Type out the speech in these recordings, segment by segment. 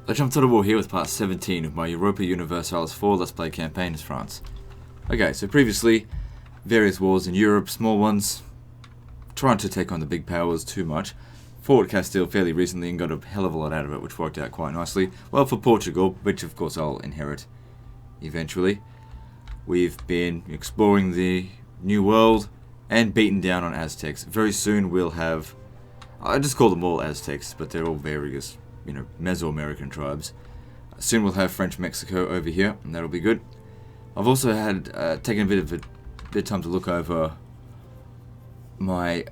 I jumped out of war here with part 17 of my Europa Universalis 4 Let's Play campaign as France. Okay, so previously, various wars in Europe, small ones, trying to take on the big powers too much. Fought Castile fairly recently and got a hell of a lot out of it, which worked out quite nicely. Well, for Portugal, which of course I'll inherit eventually. We've been exploring the New World and beaten down on Aztecs. Very soon we'll have, I just call them all Aztecs, but they're all various, Mesoamerican tribes. Soon we'll have French Mexico over here, and that'll be good. I've also had taken a bit of time to look over my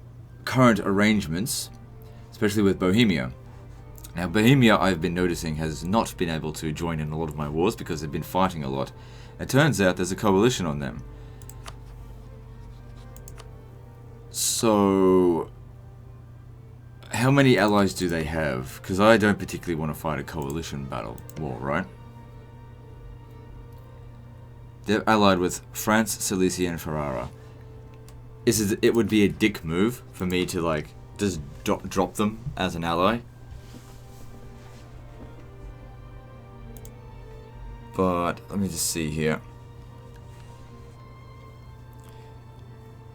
current arrangements, especially with Bohemia. Now, Bohemia, I've been noticing, has not been able to join in a lot of my wars because they've been fighting a lot. It turns out there's a coalition on them. So, how many allies do they have? Because I don't particularly want to fight a coalition war, right? They're allied with France, Silesia, and Ferrara. It would be a dick move for me to, just drop them as an ally. But, let me just see here.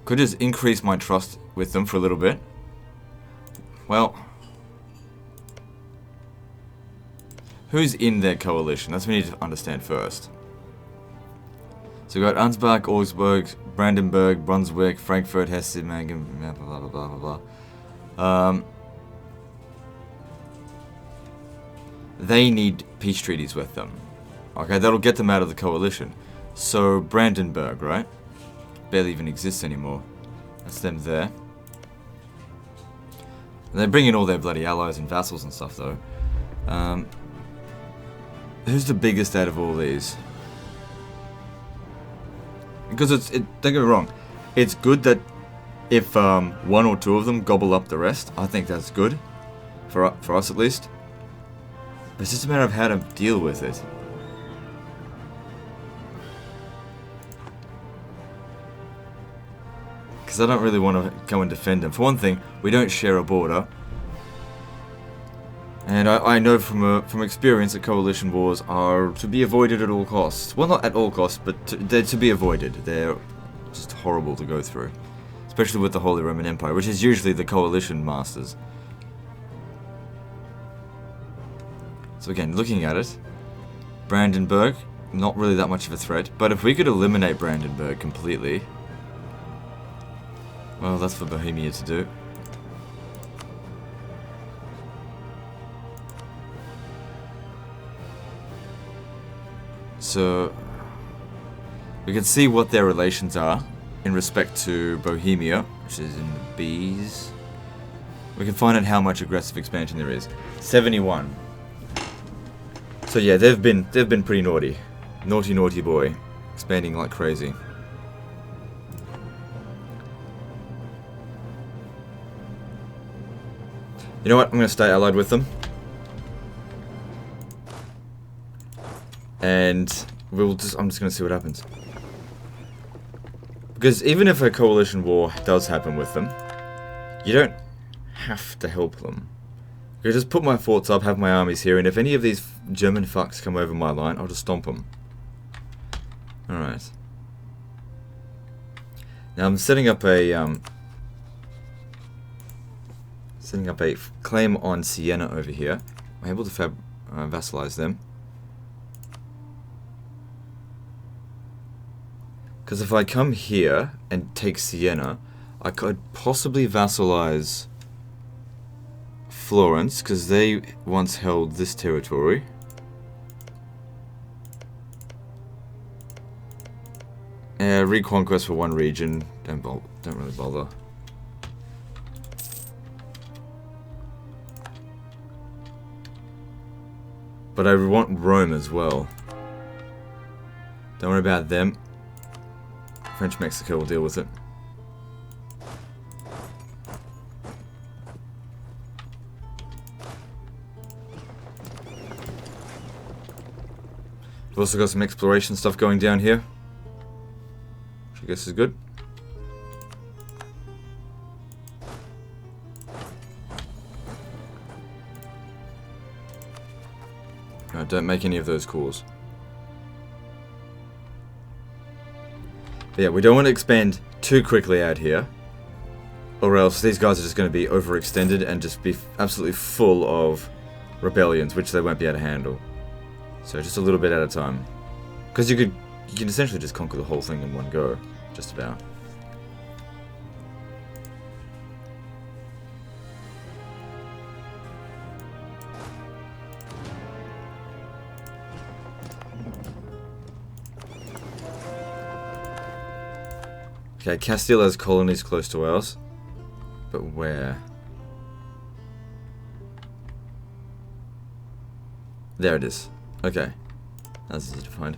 Could just increase my trust with them for a little bit. Well, who's in their coalition? That's what we need to understand first. So we've got Ansbach, Augsburg, Brandenburg, Brunswick, Frankfurt, Hesse, Magen, blah blah blah blah blah. They need peace treaties with them. Okay, that'll get them out of the coalition. So Brandenburg, right? Barely even exists anymore. That's them there. And they bring in all their bloody allies and vassals and stuff, though. Who's the biggest out of all these? Because don't get me wrong, it's good that if one or two of them gobble up the rest, I think that's good for us at least. But it's just a matter of how to deal with it. Because I don't really want to go and defend them. For one thing, we don't share a border. And I know from experience that coalition wars are to be avoided at all costs. Well, not at all costs, but they're to be avoided. They're just horrible to go through. Especially with the Holy Roman Empire, which is usually the coalition masters. So again, looking at it, Brandenburg, not really that much of a threat. But if we could eliminate Brandenburg completely, well, that's for Bohemia to do. So, we can see what their relations are in respect to Bohemia, which is in the B's. We can find out how much aggressive expansion there is. 71. So yeah, they've been pretty naughty. Naughty boy. Expanding like crazy. You know what? I'm going to stay allied with them. And I'm just going to see what happens. Because even if a coalition war does happen with them, you don't have to help them. You just put my forts up, have my armies here, and if any of these German fucks come over my line, I'll just stomp them. Alright. Now I'm setting up a claim on Siena over here. I'm able to vassalize them. Because if I come here and take Siena, I could possibly vassalize Florence, because they once held this territory. Reconquest for one region, don't really bother. But I want Rome as well. Don't worry about them. French Mexico will deal with it. We've also got some exploration stuff going down here, which I guess is good. No, don't make any of those calls. But yeah, we don't want to expand too quickly out here, or else these guys are just going to be overextended and just be absolutely full of rebellions, which they won't be able to handle. So just a little bit at a time. Because you can essentially just conquer the whole thing in one go, just about. Okay, Castile has colonies close to ours. But where? There it is. Okay. That's easy to find.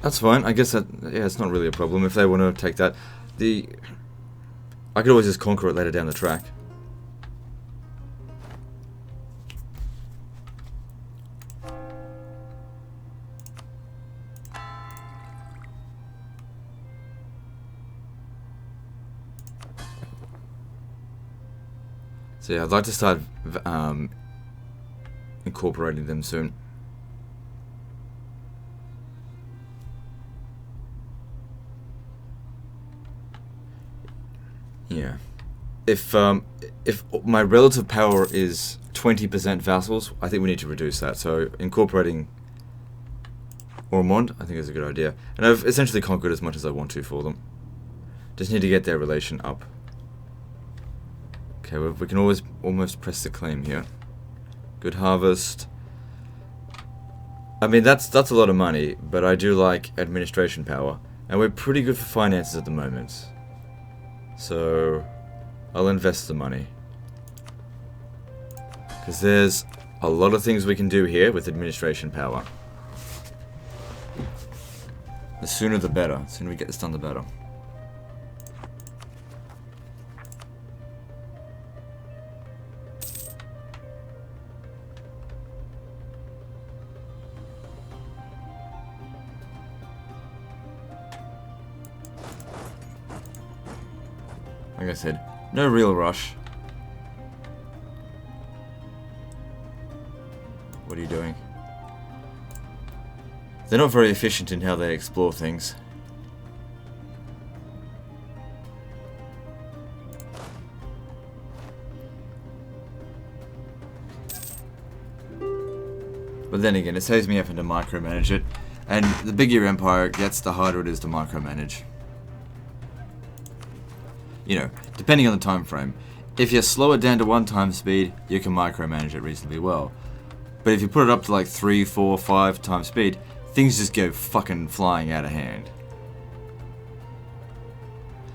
That's fine. I guess that, yeah, it's not really a problem if they want to take that. I could always just conquer it later down the track. So yeah, I'd like to start incorporating them soon. Yeah. If my relative power is 20% vassals, I think we need to reduce that. So incorporating Ormond, I think is a good idea. And I've essentially conquered as much as I want to for them. Just need to get their relation up. Okay, we can always almost press the claim here. Good harvest. I mean, that's a lot of money, but I do like administration power. And we're pretty good for finances at the moment. So, I'll invest the money. Because there's a lot of things we can do here with administration power. The sooner the better. The sooner we get this done, the better. Like I said, no real rush. What are you doing? They're not very efficient in how they explore things. But then again, it saves me having to micromanage it. And the bigger your empire gets, the harder it is to micromanage. You know, depending on the time frame. If you slow it down to 1 times speed, you can micromanage it reasonably well. But if you put it up to like 3, 4, 5 times speed, things just go fucking flying out of hand.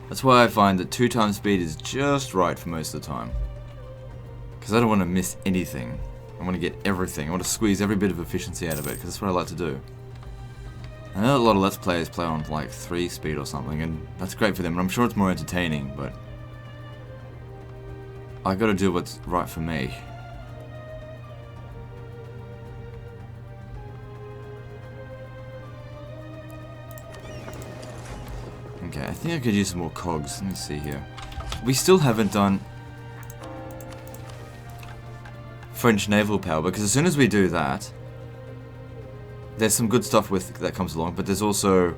That's why I find that 2 times speed is just right for most of the time. Because I don't want to miss anything. I want to get everything. I want to squeeze every bit of efficiency out of it, because that's what I like to do. I know a lot of Let's Players play on like 3 speed or something, and that's great for them, and I'm sure it's more entertaining, but I gotta do what's right for me. Okay, I think I could use some more cogs. Let me see here. We still haven't done French naval power, because as soon as we do that, there's some good stuff that comes along, but there's also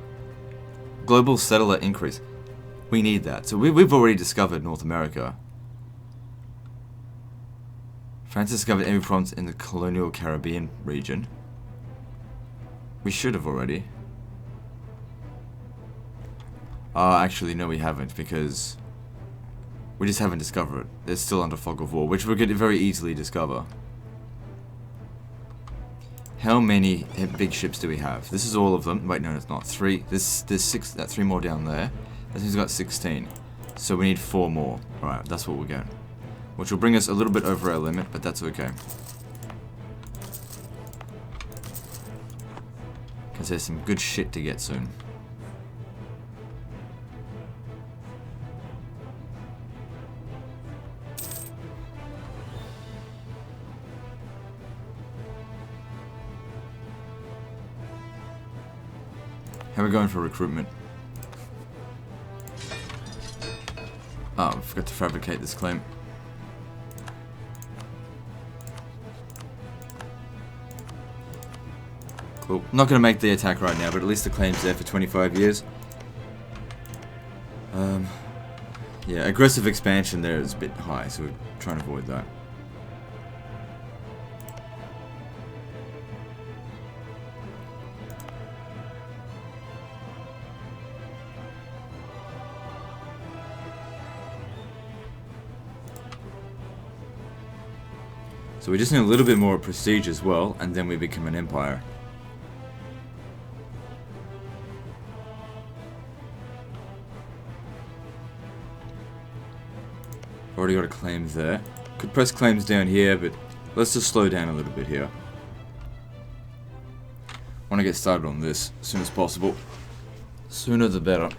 global settler increase. We need that. So we've already discovered North America. France discovered every province in the colonial Caribbean region. We should have already. Actually, no, we haven't, because we just haven't discovered it. It's still under fog of war, which we could very easily discover. How many big ships do we have? This is all of them. Wait, no, it's not. 3. There's 6. That's 3 more down there. That means we've got 16. So we need 4 more. Alright, that's what we're going. Which will bring us a little bit over our limit, but that's okay. Because there's some good shit to get soon. How are we going for recruitment? Oh, I forgot to fabricate this claim. Cool. Not going to make the attack right now, but at least the claim's there for 25 years. Yeah, aggressive expansion there is a bit high, so we're trying to avoid that. So we just need a little bit more prestige as well, and then we become an empire. Already got a claim there. Could press claims down here, but let's just slow down a little bit here. Want to get started on this as soon as possible. Sooner the better.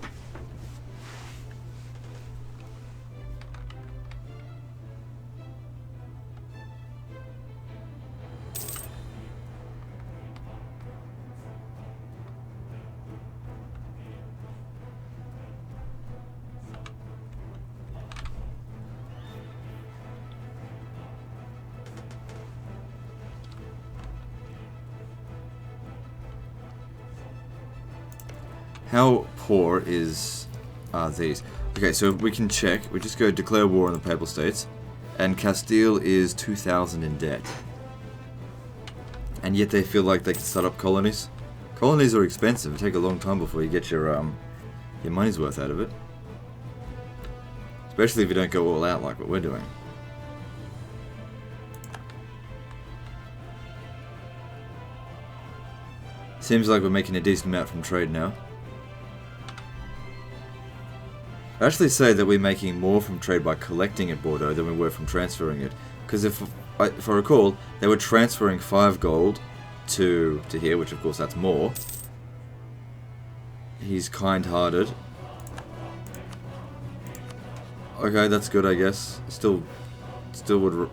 How poor is these? Okay, so we can check. We just go declare war on the Papal States, and Castile is 2,000 in debt. And yet they feel like they can start up colonies. Colonies are expensive. It take a long time before you get your money's worth out of it. Especially if you don't go all out like what we're doing. Seems like we're making a decent amount from trade now. I actually say that we're making more from trade by collecting at Bordeaux than we were from transferring it. Because if I recall, they were transferring 5 gold to here, which of course that's more. He's kind-hearted. Okay, that's good, I guess. Still would...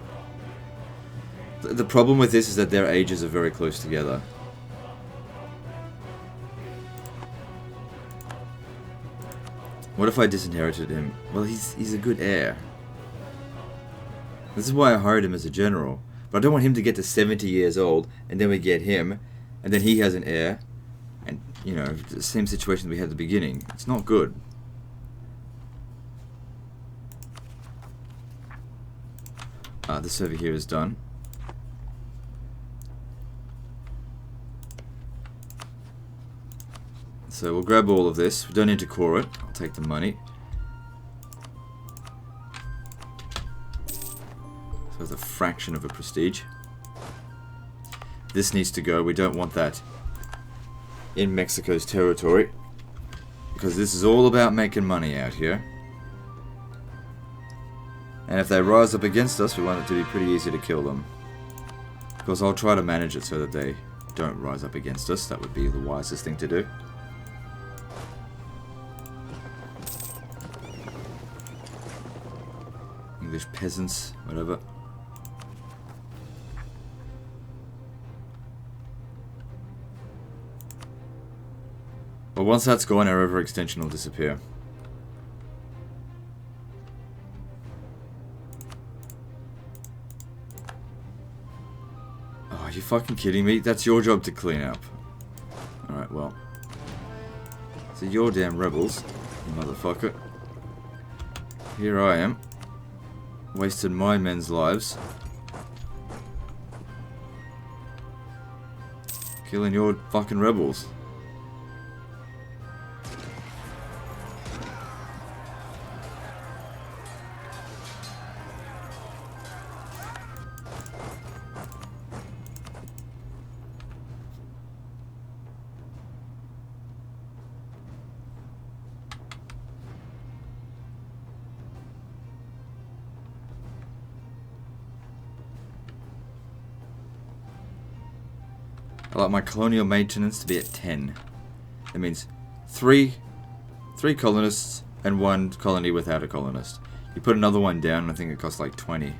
The problem with this is that their ages are very close together. What if I disinherited him? Well, he's a good heir. This is why I hired him as a general. But I don't want him to get to 70 years old, and then we get him, and then he has an heir. And, you know, the same situation we had at the beginning. It's not good. This over here is done. So we'll grab all of this. We don't need to core it. I'll take the money. So it's a fraction of a prestige. This needs to go. We don't want that in Mexico's territory, because this is all about making money out here. And if they rise up against us, we want it to be pretty easy to kill them. Of course, I'll try to manage it so that they don't rise up against us. That would be the wisest thing to do. English peasants, whatever. Well, once that's gone, our overextension will disappear. Oh, are you fucking kidding me? That's your job to clean up. Alright, well. So you're damn rebels, you motherfucker. Here I am. Wasted my men's lives. Killing your fucking rebels. I like my colonial maintenance to be at 10. That means three colonists and 1 colony without a colonist. You put another one down and I think it costs like 20.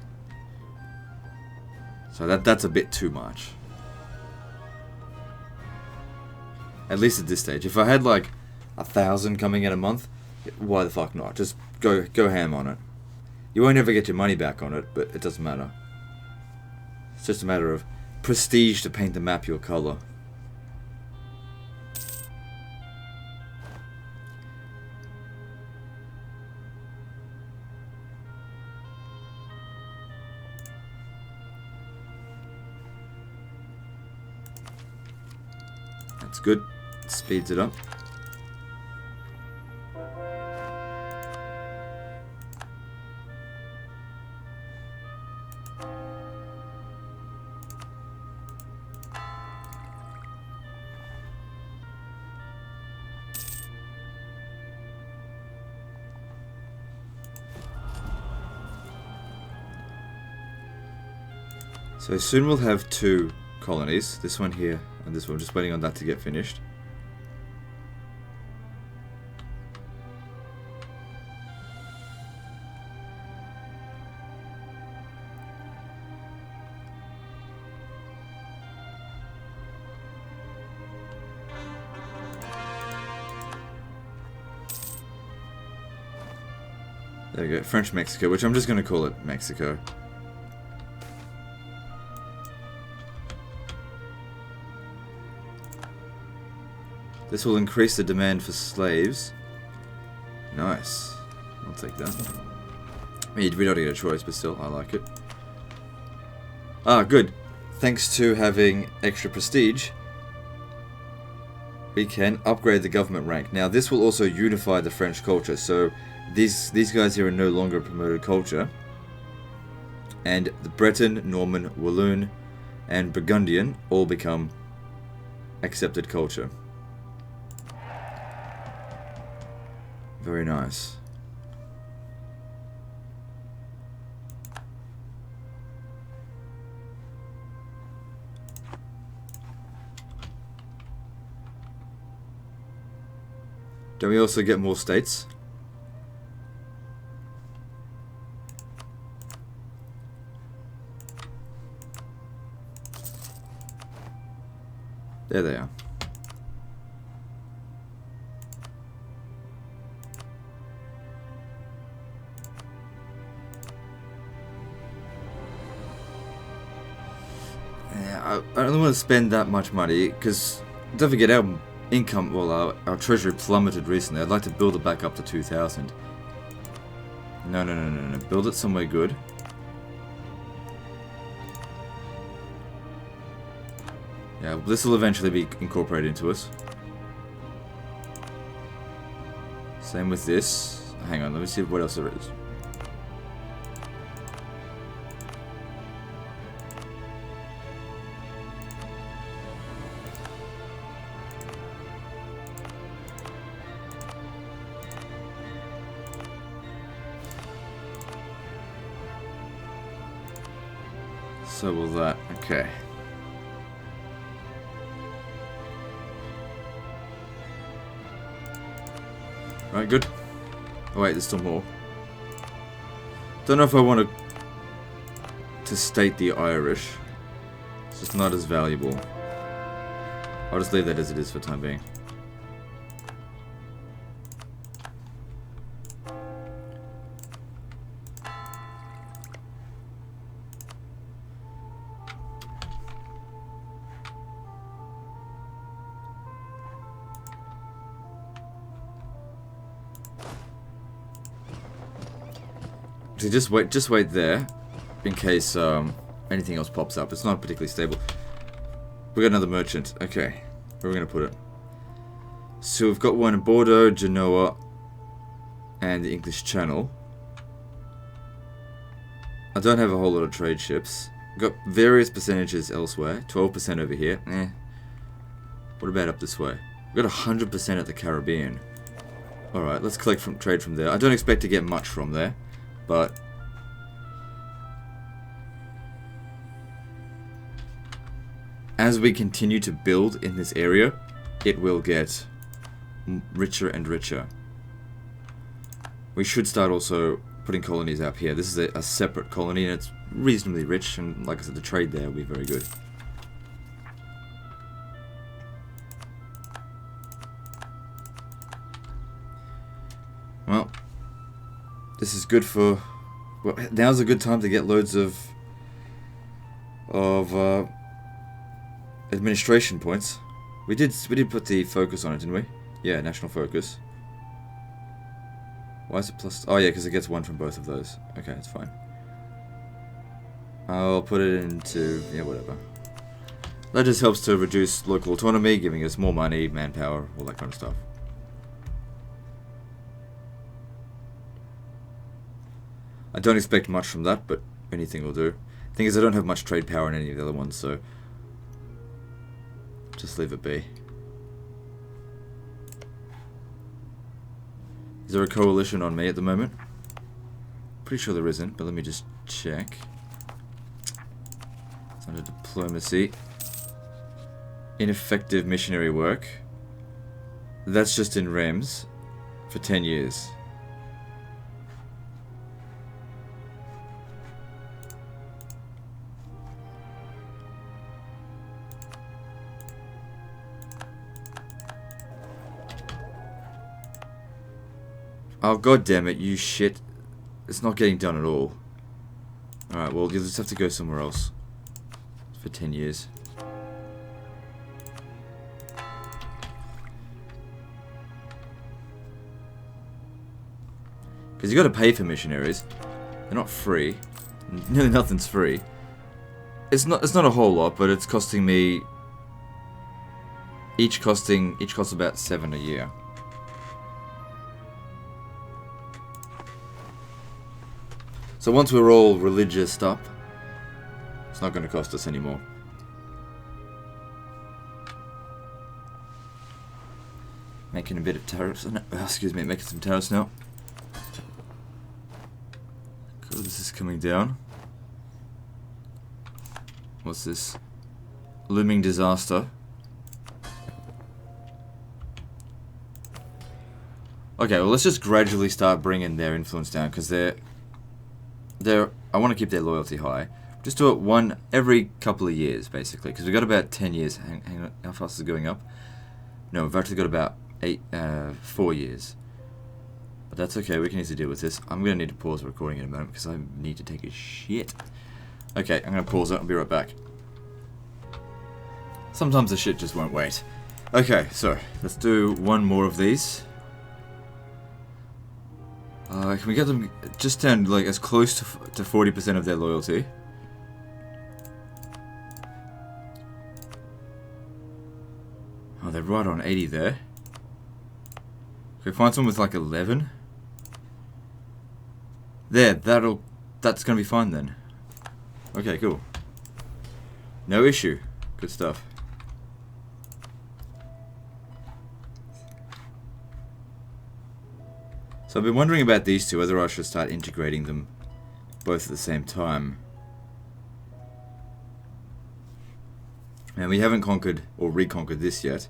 So that's a bit too much. At least at this stage. If I had like 1,000 coming in a month, why the fuck not? Just go ham on it. You won't ever get your money back on it, but it doesn't matter. It's just a matter of prestige to paint the map your color. That's good. Speeds it up. So soon we'll have 2 colonies, this one here and this one. I'm just waiting on that to get finished. There we go, French Mexico, which I'm just going to call it Mexico. This will increase the demand for slaves. Nice. I'll take that. I mean, we don't get a choice, but still, I like it. Ah, good. Thanks to having extra prestige, we can upgrade the government rank. Now, this will also unify the French culture. So, these guys here are no longer a promoted culture. And the Breton, Norman, Walloon, and Burgundian all become accepted culture. Very nice. Don't we also get more states? There they are. I don't want to spend that much money, because don't forget our income, well, our treasury plummeted recently. I'd like to build it back up to 2,000. No. Build it somewhere good. Yeah, this will eventually be incorporated into us. Same with this. Hang on, let me see what else there is. So will that. Okay. Right, good. Oh wait, there's still more. Don't know if I want to state the Irish. It's just not as valuable. I'll just leave that as it is for the time being. So just wait there, in case anything else pops up. It's not particularly stable. We got another merchant. Okay, where are we gonna put it? So we've got one in Bordeaux, Genoa, and the English Channel. I don't have a whole lot of trade ships. Got various percentages elsewhere. 12% over here. What about up this way? We've got 100% at the Caribbean. All right, let's collect trade from there. I don't expect to get much from there. But as we continue to build in this area, it will get richer and richer. We should start also putting colonies up here. This is a separate colony and it's reasonably rich, and like I said, the trade there will be very good. Well, this is good for... Well, now's a good time to get loads of administration points. We did put the focus on it, didn't we? Yeah, national focus. Why is it plus... Oh yeah, because it gets 1 from both of those. Okay, that's fine. I'll put it into... yeah, whatever. That just helps to reduce local autonomy, giving us more money, manpower, all that kind of stuff. I don't expect much from that, but anything will do. Thing is, I don't have much trade power in any of the other ones, so just leave it be. Is there a coalition on me at the moment? Pretty sure there isn't, but let me just check. It's under diplomacy. Ineffective missionary work. That's just in Rems for 10 years. Oh, god damn it, you shit. It's not getting done at all. Alright, well, you'll just have to go somewhere else. For 10 years. Because you got to pay for missionaries. They're not free. Nearly nothing's free. It's not a whole lot, but it's costing me... Each costs about 7 a year. So once we're all religious up, it's not going to cost us anymore. Making a bit of tariffs. Excuse me, making some tariffs now. Cool, this is coming down. What's this? Looming disaster. Okay, well let's just gradually start bringing their influence down, because I want to keep their loyalty high. Just do it one every couple of years, basically, because we've got about 10 years. Hang on, how fast is it going up? No, we've actually got about 4 years. But that's okay, we can easily deal with this. I'm going to need to pause the recording in a moment, because I need to take a shit. Okay, I'm going to pause it, I'll be right back. Sometimes the shit just won't wait. Okay, so, let's do one more of these. Can we get them just down like as close to 40% of their loyalty? Oh, they're right on 80 there. Can we find someone with like 11? There, that's gonna be fine then. Okay, cool. No issue. Good stuff. So I've been wondering about these two, whether I should start integrating them both at the same time. And we haven't conquered or reconquered this yet.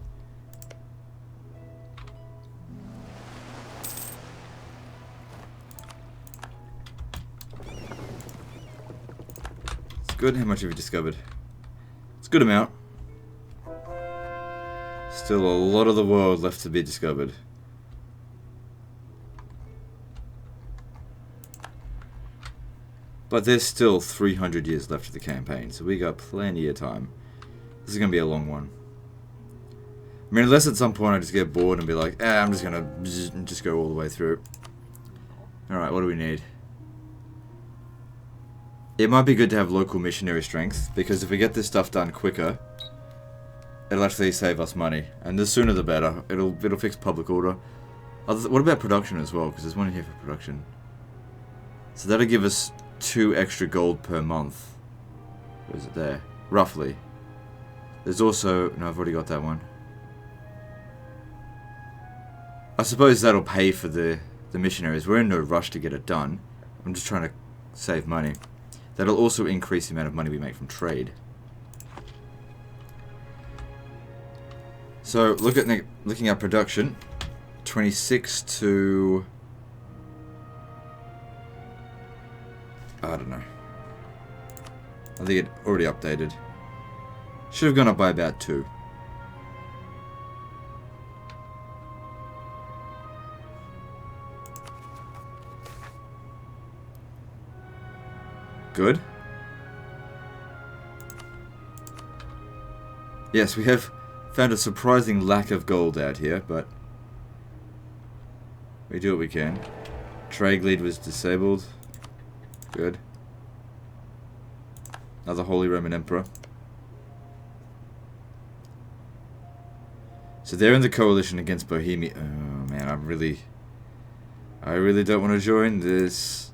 It's good. How much have you discovered? It's a good amount. Still a lot of the world left to be discovered. But there's still 300 years left of the campaign, so we got plenty of time. This is going to be a long one. I mean, unless at some point I just get bored and be like, I'm just going to just go all the way through. Alright, what do we need? It might be good to have local missionary strength, because if we get this stuff done quicker, it'll actually save us money. And the sooner the better. It'll fix public order. What about production as well? Because there's one in here for production. So that'll give us 2 extra gold per month. Where is it there? Roughly. There's also... No, I've already got that one. I suppose that'll pay for the missionaries. We're in no rush to get it done. I'm just trying to save money. That'll also increase the amount of money we make from trade. So, looking at production. 26 to... I don't know. I think it already updated. Should have gone up by about 2. Good. Yes, we have found a surprising lack of gold out here, but we do what we can. Trade lead was disabled. Good. Another Holy Roman Emperor. So they're in the coalition against Bohemia. Oh man, I really don't want to join this.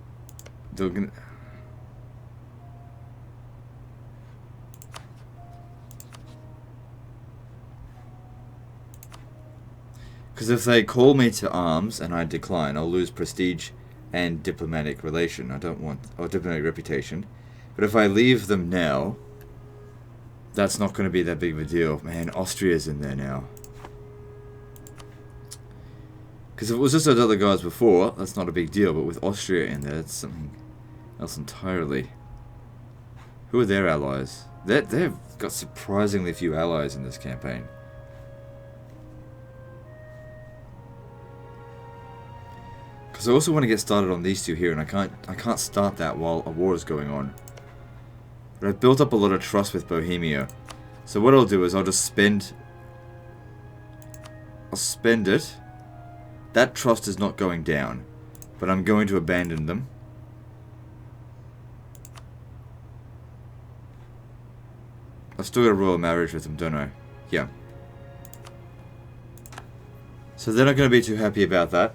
Because if they call me to arms and I decline, I'll lose prestige and diplomatic relation. I don't want, or diplomatic reputation. But if I leave them now, that's not going to be that big of a deal. Man, Austria's in there now. Because if it was just those other guys before, that's not a big deal. But with Austria in there, it's something else entirely. Who are their allies? They've got surprisingly few allies in this campaign. Because I also want to get started on these two here, and I can't start that while a war is going on. But I've built up a lot of trust with Bohemia. So what I'll do is I'll just spend it. That trust is not going down, but I'm going to abandon them. I've still got a royal marriage with them, don't I? Yeah. So they're not going to be too happy about that.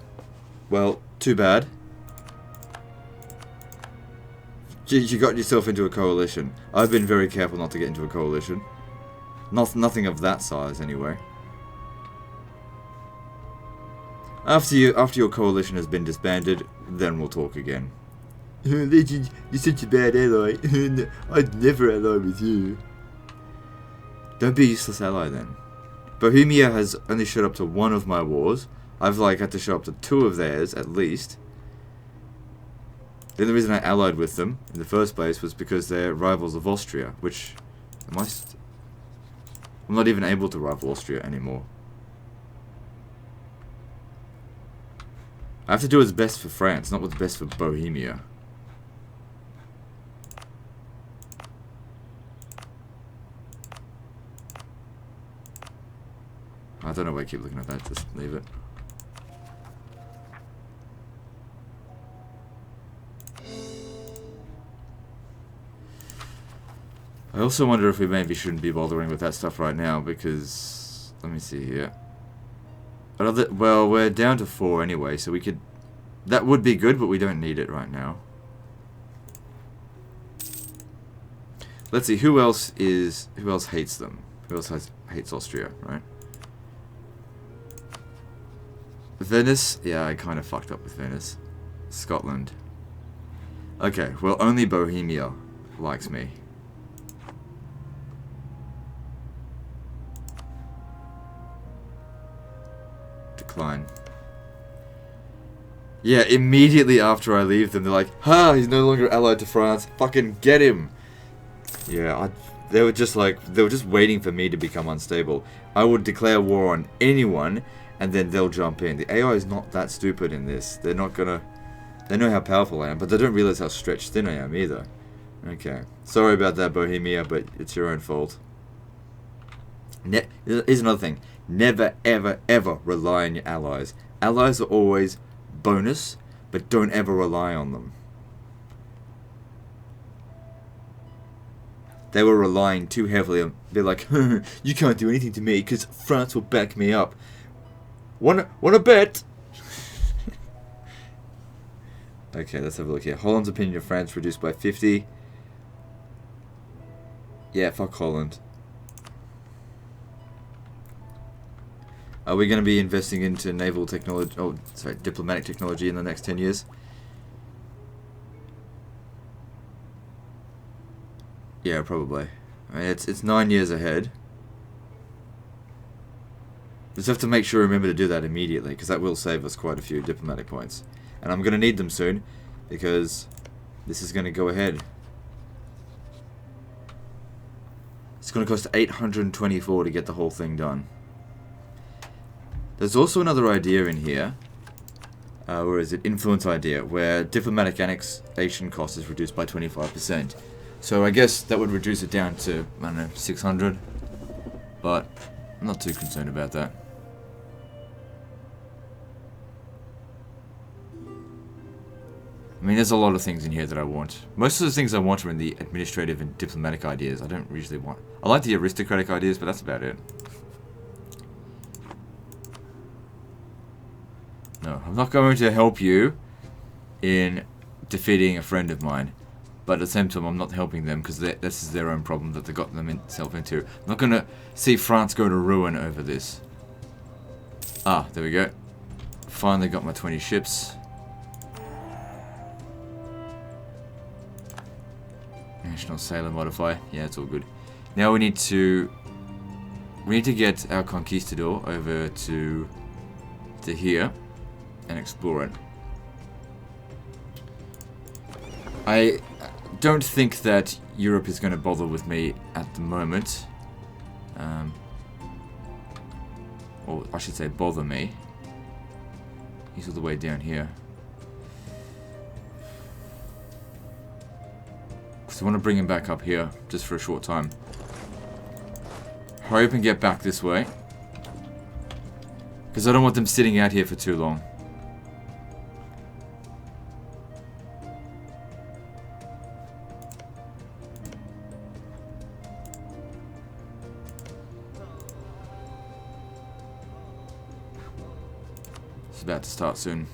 Well, too bad. You got yourself into a coalition. I've been very careful not to get into a coalition. Nothing of that size, anyway. After your coalition has been disbanded, then we'll talk again. Legend, you're such a bad ally. I'd never ally with you. Don't be a useless ally then. Bohemia has only showed up to one of my wars. I've had to show up to 2 of theirs at least. The only reason I allied with them in the first place was because they're rivals of Austria, which I'm not even able to rival Austria anymore. I have to do what's best for France, not what's best for Bohemia. I don't know why I keep looking at that, just leave it. I also wonder if we maybe shouldn't be bothering with that stuff right now, because... Let me see here. Well, we're down to 4 anyway, so we could... That would be good, but we don't need it right now. Let's see, who else hates them? Who else hates Austria, right? Venice? Yeah, I kind of fucked up with Venice. Scotland. Okay, well, only Bohemia likes me. Decline. Yeah, immediately after I leave them, they're like, "Ha! He's no longer allied to France. Fucking get him!" Yeah, they were just waiting for me to become unstable. I would declare war on anyone, and then they'll jump in. The AI is not that stupid in this. They're not gonna... They know how powerful I am, but they don't realize how stretched thin I am either. Okay. Sorry about that, Bohemia, but it's your own fault. Here's another thing. Never, ever, ever rely on your allies. Allies are always bonus, but don't ever rely on them. They were relying too heavily on... They're like, you can't do anything to me because France will back me up. Wanna bet? Okay, let's have a look here. Holland's opinion of France reduced by 50. Yeah, fuck Holland. Are we going to be investing into naval technology? Oh, sorry, diplomatic technology in the next 10 years? Yeah, probably. I mean, it's 9 years ahead. Just have to make sure we remember to do that immediately, because that will save us quite a few diplomatic points. And I'm going to need them soon, because this is going to go ahead. It's going to cost 824 to get the whole thing done. There's also another idea in here, where is it? Influence idea, where diplomatic annexation cost is reduced by 25%. So I guess that would reduce it down to, I don't know, 600. But I'm not too concerned about that. I mean, there's a lot of things in here that I want. Most of the things I want are in the administrative and diplomatic ideas. I don't usually want... I like the aristocratic ideas, but that's about it. No, I'm not going to help you in defeating a friend of mine. But at the same time, I'm not helping them because this is their own problem that they got themselves into. I'm not going to see France go to ruin over this. Ah, there we go. Finally got my 20 ships. National Sailor Modifier. Yeah, it's all good. Now we need to get our Conquistador over to here and explore it. I don't think that Europe is going to bother with me at the moment. Or I should say bother me. He's all the way down here. So I want to bring him back up here just for a short time. Hurry up and get back this way. Because I don't want them sitting out here for too long. It's about to start soon.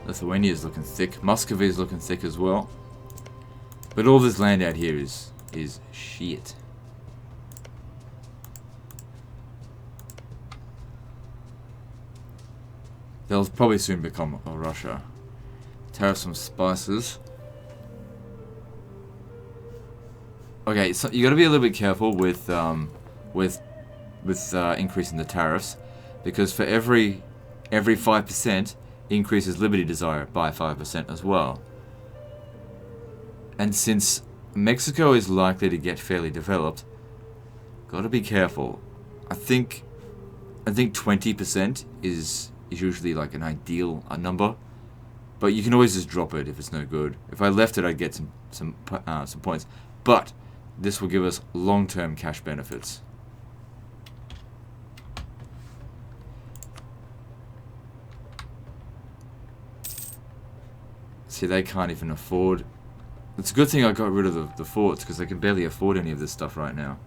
Lithuania is looking thick. Muscovy is looking thick as well. But all this land out here is shit. They'll probably soon become a Russia. Tariffs on spices. Okay, so you got to be a little bit careful with increasing the tariffs, because for every 5% increases liberty desire by 5% as well. And since Mexico is likely to get fairly developed, gotta be careful. I think 20% is usually like an ideal number, but you can always just drop it if it's no good. If I left it, I'd get some points, but this will give us long-term cash benefits. See, they can't even afford. It's a good thing I got rid of the forts, because they can barely afford any of this stuff right now.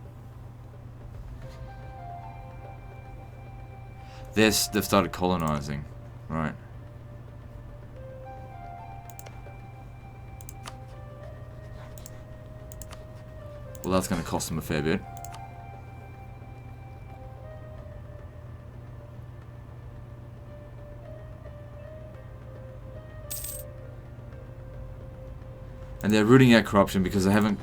They've started colonizing, right? Well, that's going to cost them a fair bit. And they're rooting out corruption because they haven't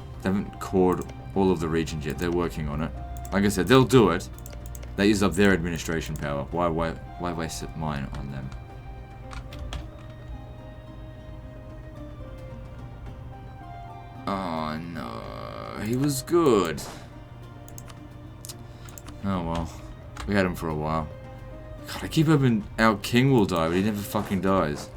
cored all of the regions yet. They're working on it. Like I said, they'll do it. They use up their administration power. Why waste mine on them? Oh no, he was good. Oh well, we had him for a while. God, I keep hoping our king will die, but he never fucking dies.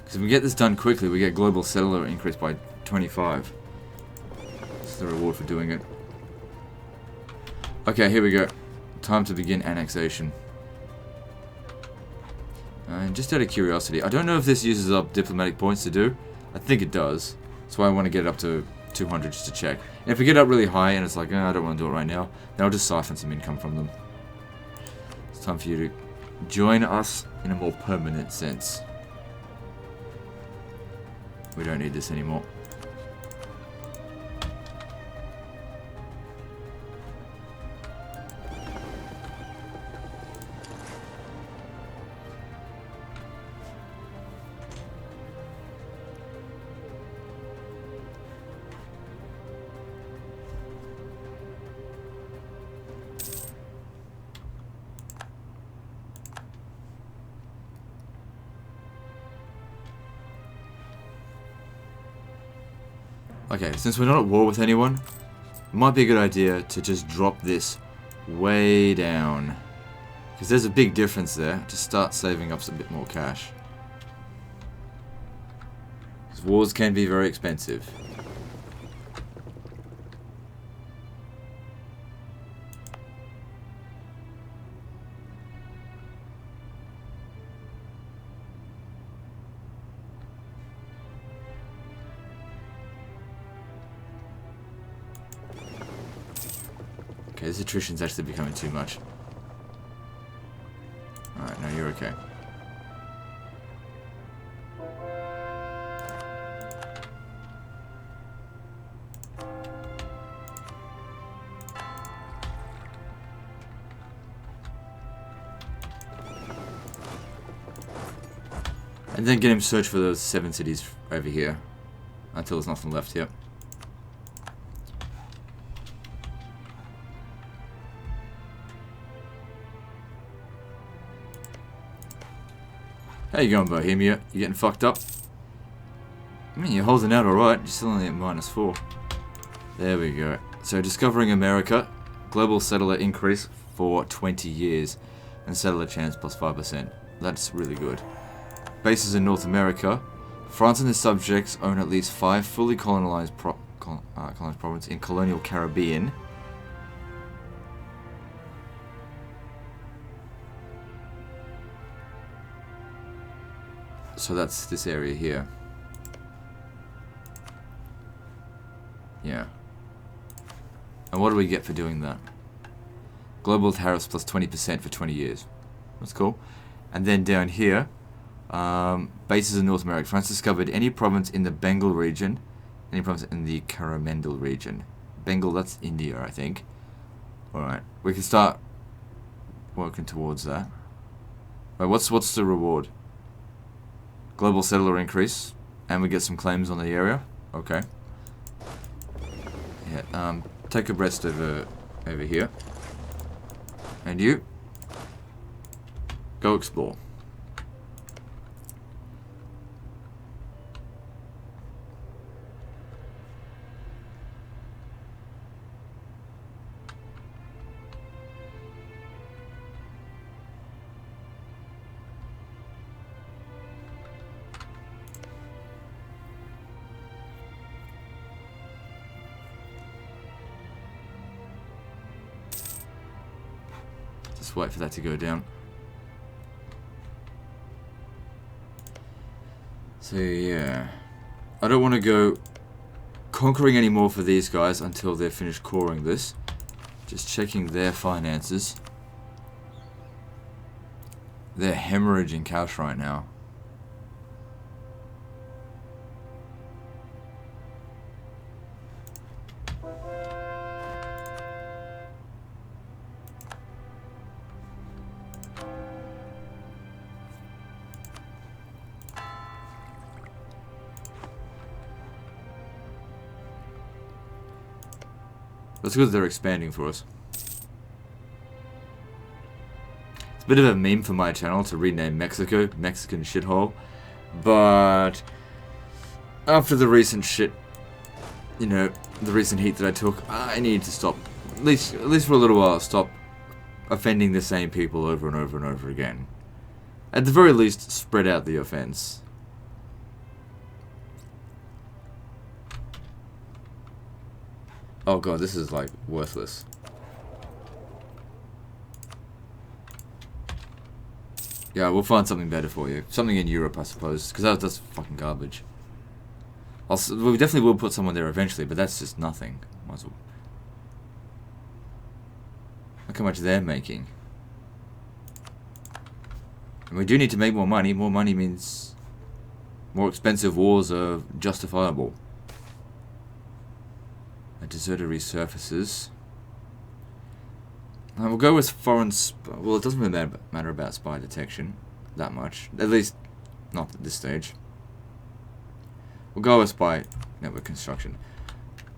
Because if we get this done quickly, we get global settler increase by 25. That's the reward for doing it. Okay, here we go. Time to begin annexation. And just out of curiosity, I don't know if this uses up diplomatic points to do. I think it does. That's why I want to get it up to 200 just to check. And if we get up really high and it's like, I don't want to do it right now, then I'll just siphon some income from them. It's time for you to join us in a more permanent sense. We don't need this anymore. Okay, since we're not at war with anyone, it might be a good idea to just drop this way down. Because there's a big difference there, to start saving up a bit more cash. Because wars can be very expensive. Okay, this attrition's actually becoming too much. Alright, no, you're okay. And then get him search for those 7 cities over here. Until there's nothing left here. How you going, Bohemia? You getting fucked up? I mean, you're holding out alright. You're still only at -4. There we go. So, discovering America. Global settler increase for 20 years. And settler chance plus 5%. That's really good. Bases in North America. France and its subjects own at least 5 fully colonized provinces in colonial Caribbean. So that's this area here. Yeah. And what do we get for doing that? Global tariffs plus 20% for 20 years. That's cool. And then down here, bases in North America. France discovered any province in the Bengal region, any province in the Coromandel region. Bengal, that's India, I think. Alright, we can start working towards that. Wait, what's the reward? Global settler increase, and we get some claims on the area. Okay. Yeah. Take a rest over here, and you go explore. Just wait for that to go down. So yeah, I don't want to go conquering any more for these guys until they're finished coring this. Just checking their finances. They're hemorrhaging cash right now. That's good they're expanding for us. It's a bit of a meme for my channel to rename Mexico Mexican shithole, but after the recent shit, you know, the recent heat that I took, I need to stop, at least for a little while, stop offending the same people over and over and over again. At the very least, spread out the offense. Oh god, this is like worthless. Yeah, we'll find something better for you. Something in Europe, I suppose, because that's fucking garbage. We definitely will put someone there eventually, but that's just nothing. Might as well. Look how much they're making. And we do need to make more money. More money means more expensive wars are justifiable. Deserter resurfaces. We'll go with foreign. Well, it doesn't really matter about spy detection that much. At least, not at this stage. We'll go with spy network construction.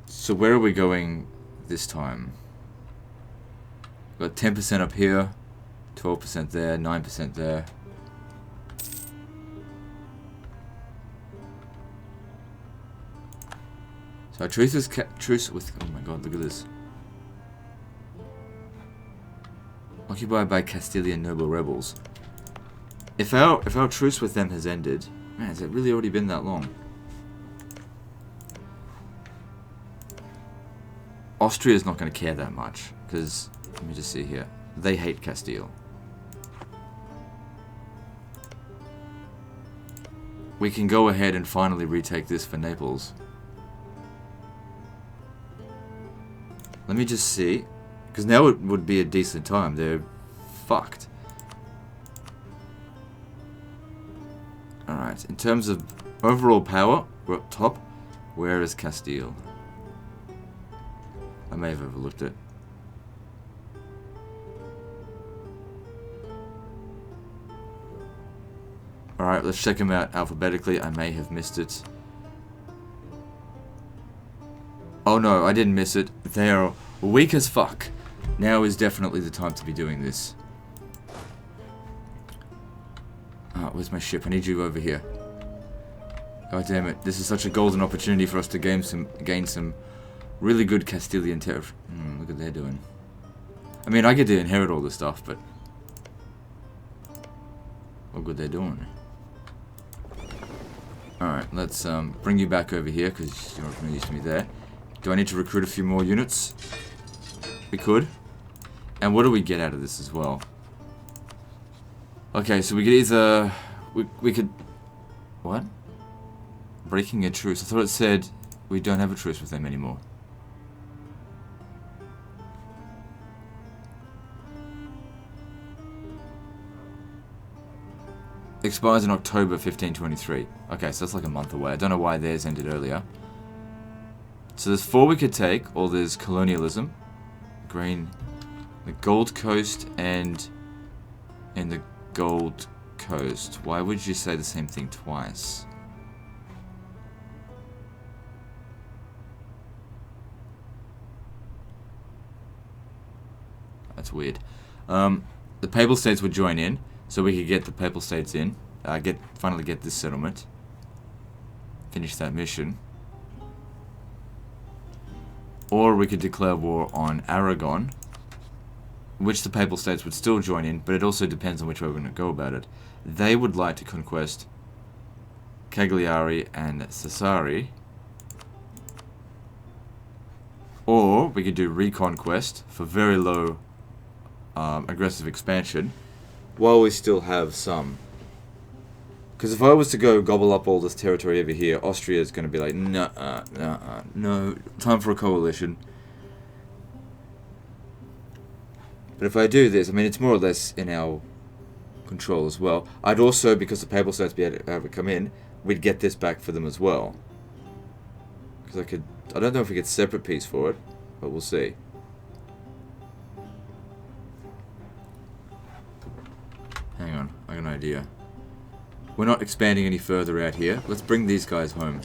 So where are we going this time? We've got 10% up here, 12% there, 9% there. So truce with. Oh my god! Look at this. Occupied by Castilian noble rebels. If our truce with them has ended, man, has it really already been that long? Austria's not going to care that much because let me just see here. They hate Castile. We can go ahead and finally retake this for Naples. Let me just see. Because now it would be a decent time. They're fucked. Alright, in terms of overall power, we're up top. Where is Castile? I may have overlooked it. Alright, let's check them out alphabetically. I may have missed it. Oh no, I didn't miss it. They are weak as fuck. Now is definitely the time to be doing this. Where's my ship? I need you over here. God damn it. This is such a golden opportunity for us to gain some really good Castilian territory. Look what they're doing. I mean, I get to inherit all this stuff, but look what they're doing. Alright, let's bring you back over here, because you're not used to me there. Do I need to recruit a few more units? We could. And what do we get out of this as well? Okay, so we could either... We could... What? Breaking a truce. I thought it said we don't have a truce with them anymore. Expires in October 1523. Okay, so that's like a month away. I don't know why theirs ended earlier. So there's 4 we could take, or there's colonialism. Green... The Gold Coast and the Gold Coast. Why would you say the same thing twice? That's weird. The Papal States would join in, so we could get the Papal States in. Finally get this settlement. Finish that mission. Or we could declare war on Aragon, which the Papal States would still join in, but it also depends on which way we're going to go about it. They would like to conquest Cagliari and Sassari. Or we could do reconquest for very low aggressive expansion, while we still have some. Because if I was to go gobble up all this territory over here, Austria is going to be like, no, time for a coalition. But if I do this, I mean, it's more or less in our control as well. I'd also, because the Papal States be able to come in, we'd get this back for them as well. Because I don't know if we get separate peace for it, but we'll see. Hang on, I got an idea. We're not expanding any further out here. Let's bring these guys home.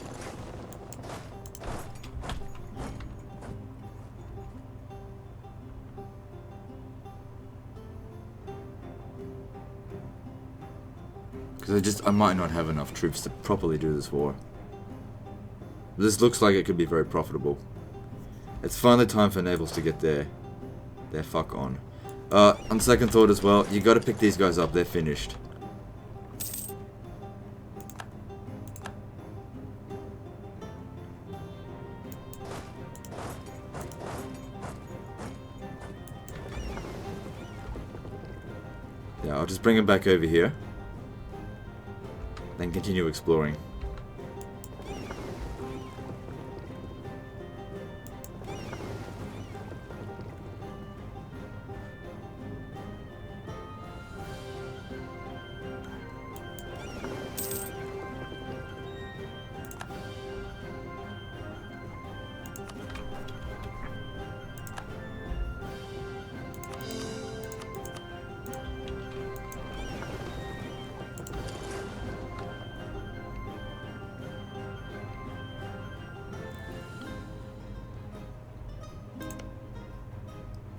Because I might not have enough troops to properly do this war. This looks like it could be very profitable. It's finally time for Naples to get their fuck on. On second thought as well, you gotta pick these guys up, they're finished. Yeah, I'll just bring them back over here. Then continue exploring.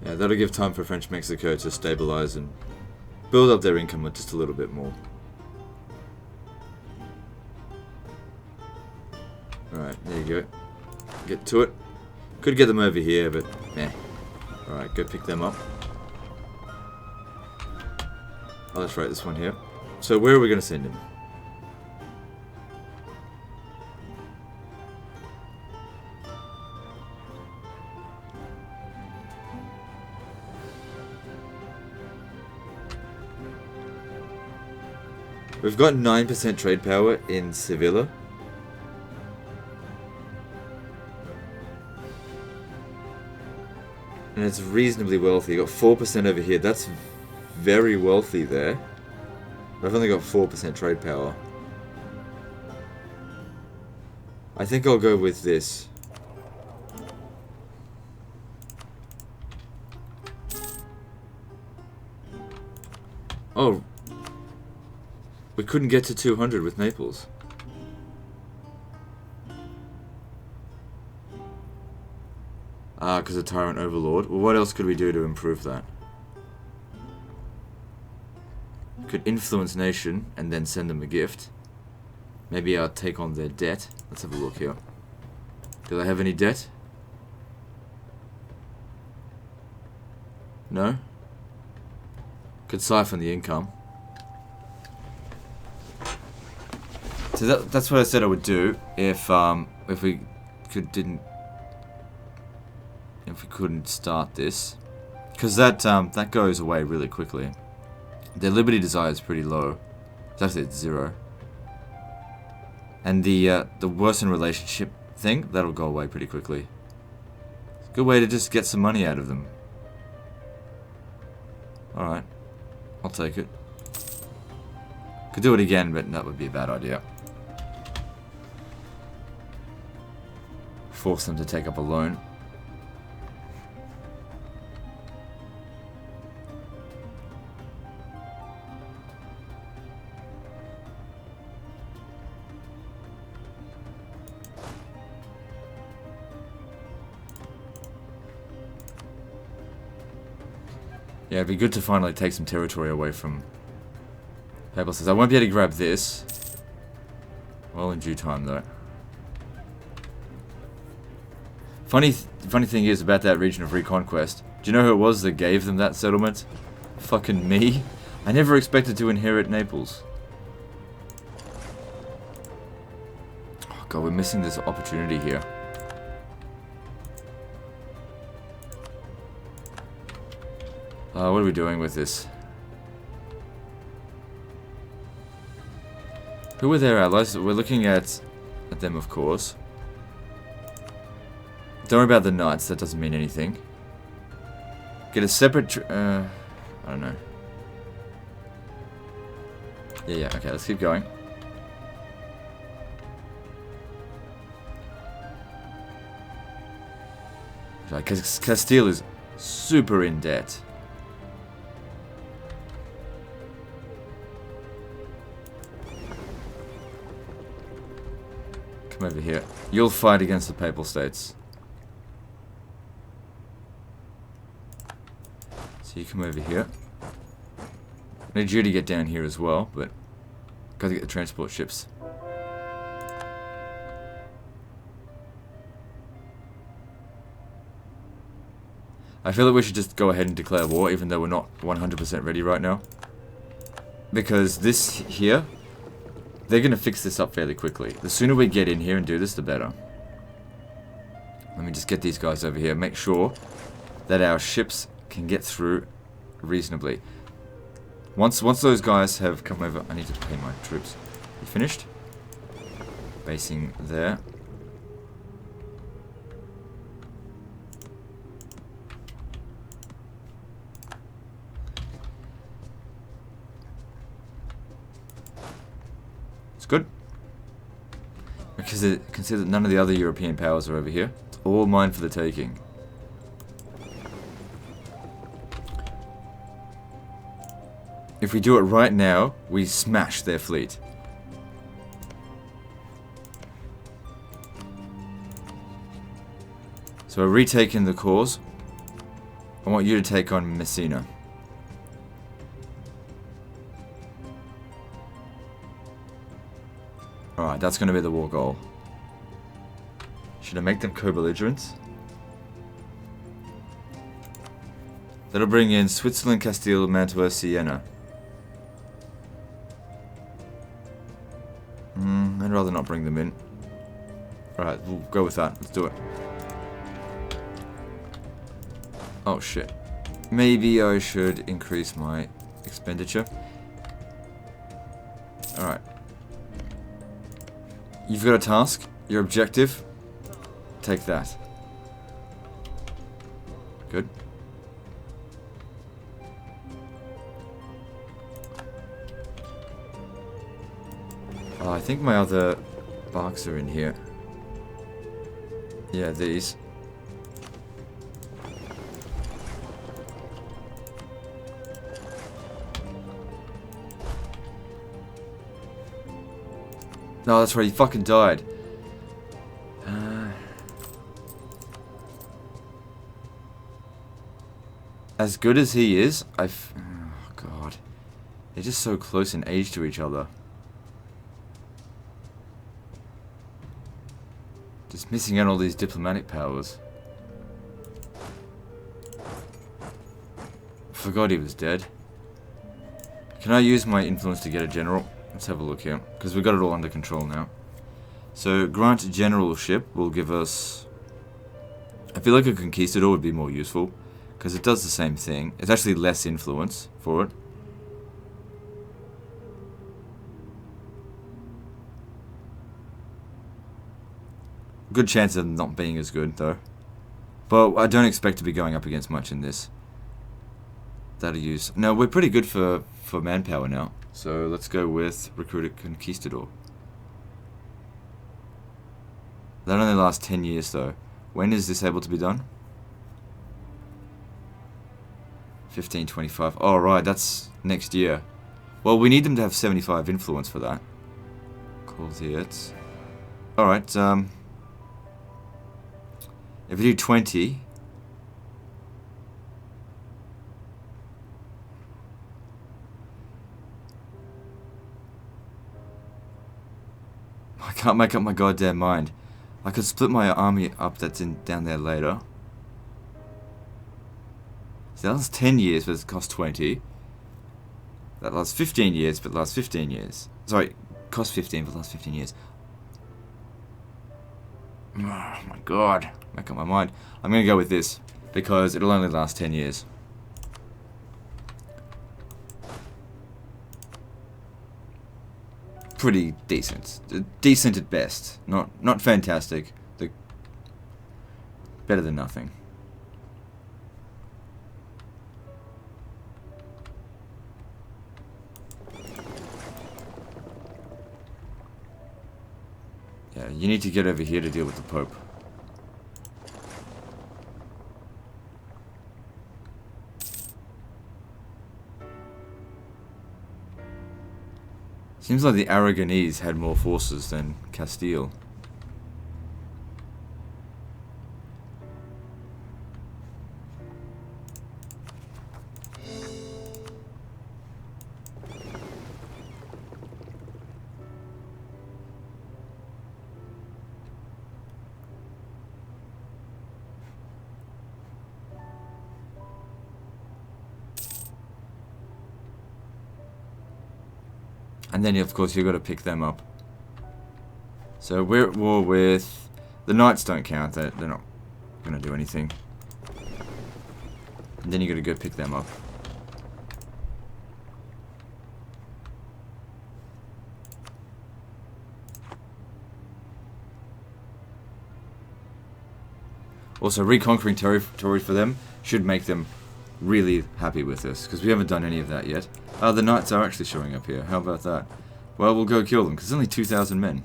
Yeah, that'll give time for French Mexico to stabilize and build up their income just a little bit more. Alright, there you go. Get to it. Could get them over here, but meh. Alright, go pick them up. Oh, that's right, this one here. So where are we going to send him? We've got 9% trade power in Sevilla. And it's reasonably wealthy. You got 4% over here. That's very wealthy there. But I've only got 4% trade power. I think I'll go with this. Oh. We couldn't get to 200 with Naples. Ah, because of Tyrant Overlord. Well, what else could we do to improve that? Could influence nation and then send them a gift. Maybe I'll take on their debt. Let's have a look here. Do they have any debt? No? Could siphon the income. So that's what I said I would do if we couldn't start this, because that goes away really quickly. Their Liberty Desire is pretty low. It's actually at 0. And the worsen relationship thing, that'll go away pretty quickly. It's a good way to just get some money out of them. Alright. I'll take it. Could do it again, but that would be a bad idea. Force them to take up a loan. Yeah, it'd be good to finally take some territory away from Papal Says. I won't be able to grab this. Well, in due time, though. Funny thing is about that region of Reconquest. Do you know who it was that gave them that settlement? Fucking me. I never expected to inherit Naples. Oh god, we're missing this opportunity here. What are we doing with this? Who are their allies? We're looking at them, of course. Don't worry about the knights, that doesn't mean anything. Get a separate... I don't know. Yeah, okay, let's keep going. Because Castile is super in debt. Come over here. You'll fight against the Papal States. So you come over here. I need you to get down here as well, but got to get the transport ships. I feel like we should just go ahead and declare war, even though we're not 100% ready right now. Because this here, they're going to fix this up fairly quickly. The sooner we get in here and do this, the better. Let me just get these guys over here. Make sure that our ships can get through reasonably. Once those guys have come over... I need to pay my troops. You finished? Basing there. Good. Because consider that none of the other European powers are over here. It's all mine for the taking. If we do it right now, we smash their fleet. So we're retaking the cause. I want you to take on Messina. Alright, that's going to be the war goal. Should I make them co-belligerents? That'll bring in Switzerland, Castile, Mantua, Siena. I'd rather not bring them in. Alright, we'll go with that. Let's do it. Oh shit. Maybe I should increase my expenditure. Alright. You've got a task. Your objective. Take that. Good. Oh, I think my other barks are in here. Yeah, these. No, that's right, he fucking died. As good as he is, oh god. They're just so close in age to each other. Just missing out all these diplomatic powers. Forgot he was dead. Can I use my influence to get a general? Let's have a look here, because we've got it all under control now. So, grant generalship will give us... I feel like a conquistador would be more useful, because it does the same thing. It's actually less influence for it. Good chance of not being as good, though. But I don't expect to be going up against much in this. That'll use... No, we're pretty good for manpower now. So let's go with recruit a conquistador. That only lasts 10 years, though. When is this able to be done? 1525. Oh, right, that's next year. Well, we need them to have 75 influence for that. Calls it. Alright, if we do 20... I can't make up my goddamn mind. I could split my army up that's down there later. So that lasts 10 years, but it costs 20. That lasts 15 years, but lasts 15 years. Sorry, costs 15, but lasts 15 years. Oh my god. Make up my mind. I'm going to go with this, because it'll only last 10 years. Pretty decent. Decent at best. Not fantastic. Better than nothing. Yeah, you need to get over here to deal with the Pope. Seems like the Aragonese had more forces than Castile. And then, of course, you've got to pick them up. So we're at war with... The knights don't count. They're not going to do anything. And then you got to go pick them up. Also, reconquering territory for them should make them really happy with this, because we haven't done any of that yet. The knights are actually showing up here. How about that? Well, we'll go kill them, because it's only 2,000 men.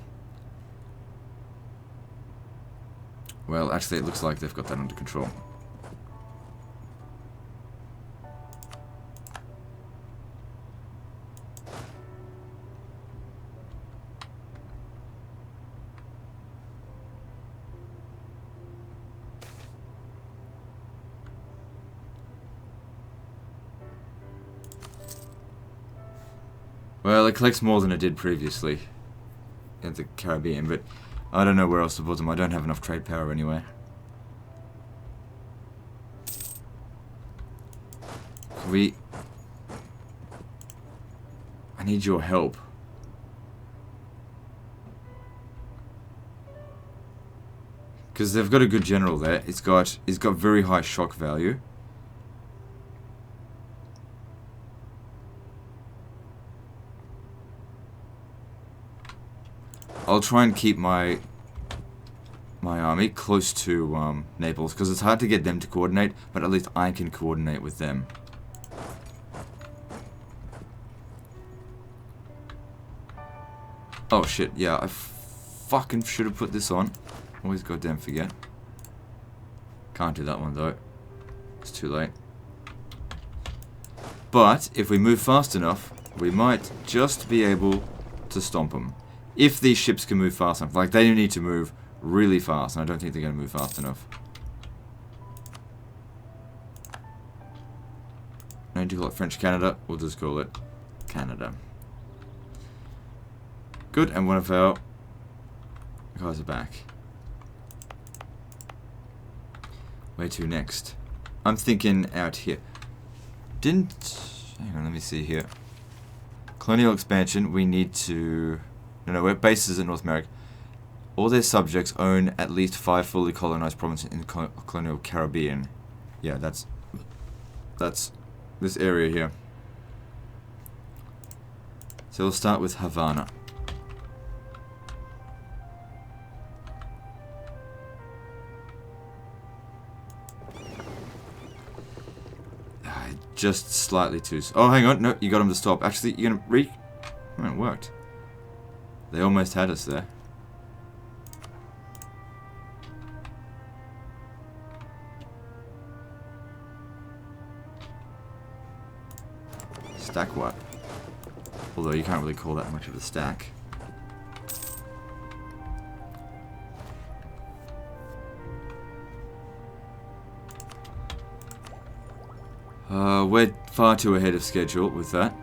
Well, actually, it looks like they've got that under control. Well, it collects more than it did previously in the Caribbean, but I don't know where else to put them. I don't have enough trade power anyway. I need your help. Because they've got a good general there. He's got very high shock value. I'll try and keep my army close to Naples, because it's hard to get them to coordinate, but at least I can coordinate with them. Oh shit, yeah, I fucking should have put this on. Always goddamn forget. Can't do that one though. It's too late. But if we move fast enough, we might just be able to stomp them. If these ships can move fast enough. Like, they need to move really fast, and I don't think they're going to move fast enough. No need to call it French Canada. We'll just call it Canada. Good, and one of our guys are back. Where to next? I'm thinking out here. Hang on, let me see here. Colonial expansion, we need to... No, we're bases in North America. All their subjects own at least 5 fully colonized provinces in the colonial Caribbean. Yeah, that's this area here. So we'll start with Havana. Just slightly too... Oh, hang on. No, you got him to stop. Actually, you're going to Oh, it worked. They almost had us there. Stack what? Although you can't really call that much of a stack. We're far too ahead of schedule with that.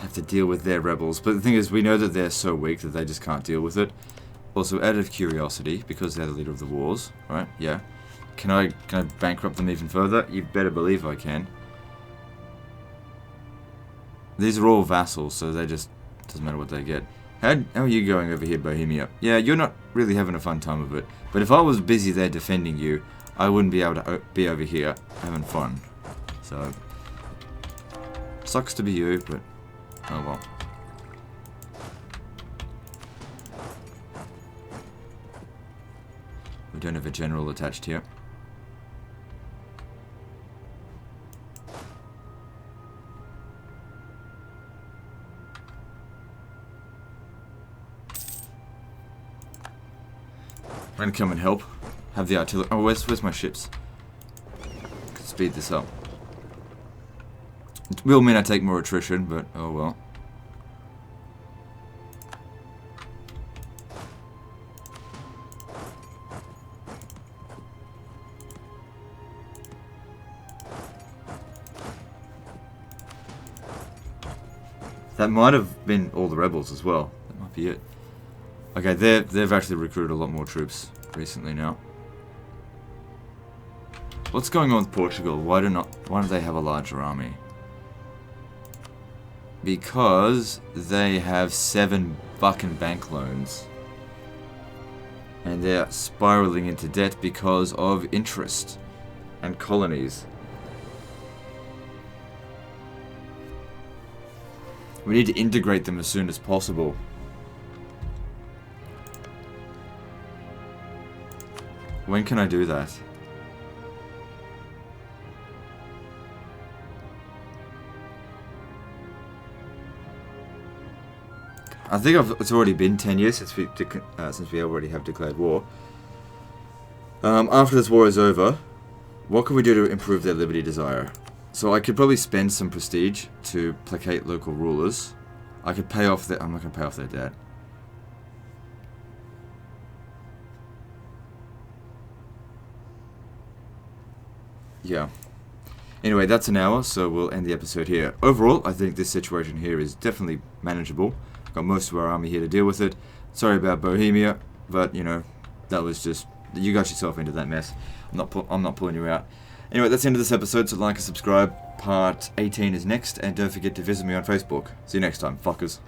Have to deal with their rebels, but the thing is, we know that they're so weak that they just can't deal with it. Also, out of curiosity, because they're the leader of the wars, right? Yeah. Can I bankrupt them even further? You better believe I can. These are all vassals, so they just... doesn't matter what they get. How are you going over here, Bohemia? Yeah, you're not really having a fun time of it. But if I was busy there defending you, I wouldn't be able to be over here having fun. So... sucks to be you, but... oh well. We don't have a general attached here. I'm gonna come and help. Have the artillery. Oh, where's my ships? Could speed this up. It will mean I take more attrition, but oh well. That might have been all the rebels as well. That might be it. Okay, they've actually recruited a lot more troops recently now. What's going on with Portugal? Why don't they have a larger army? Because they have 7 fucking bank loans. And they're spiraling into debt because of interest and colonies. We need to integrate them as soon as possible. When can I do that? I think it's already been 10 years since we already have declared war. After this war is over, what can we do to improve their liberty desire? So I could probably spend some prestige to placate local rulers. I could pay off their... I'm not going to pay off their debt. Yeah. Anyway, that's an hour, so we'll end the episode here. Overall, I think this situation here is definitely manageable. Got most of our army here to deal with it. Sorry about Bohemia, but, you know, that was just... You got yourself into that mess. I'm not pulling you out. Anyway, that's the end of this episode, so like and subscribe. Part 18 is next, and don't forget to visit me on Facebook. See you next time, fuckers.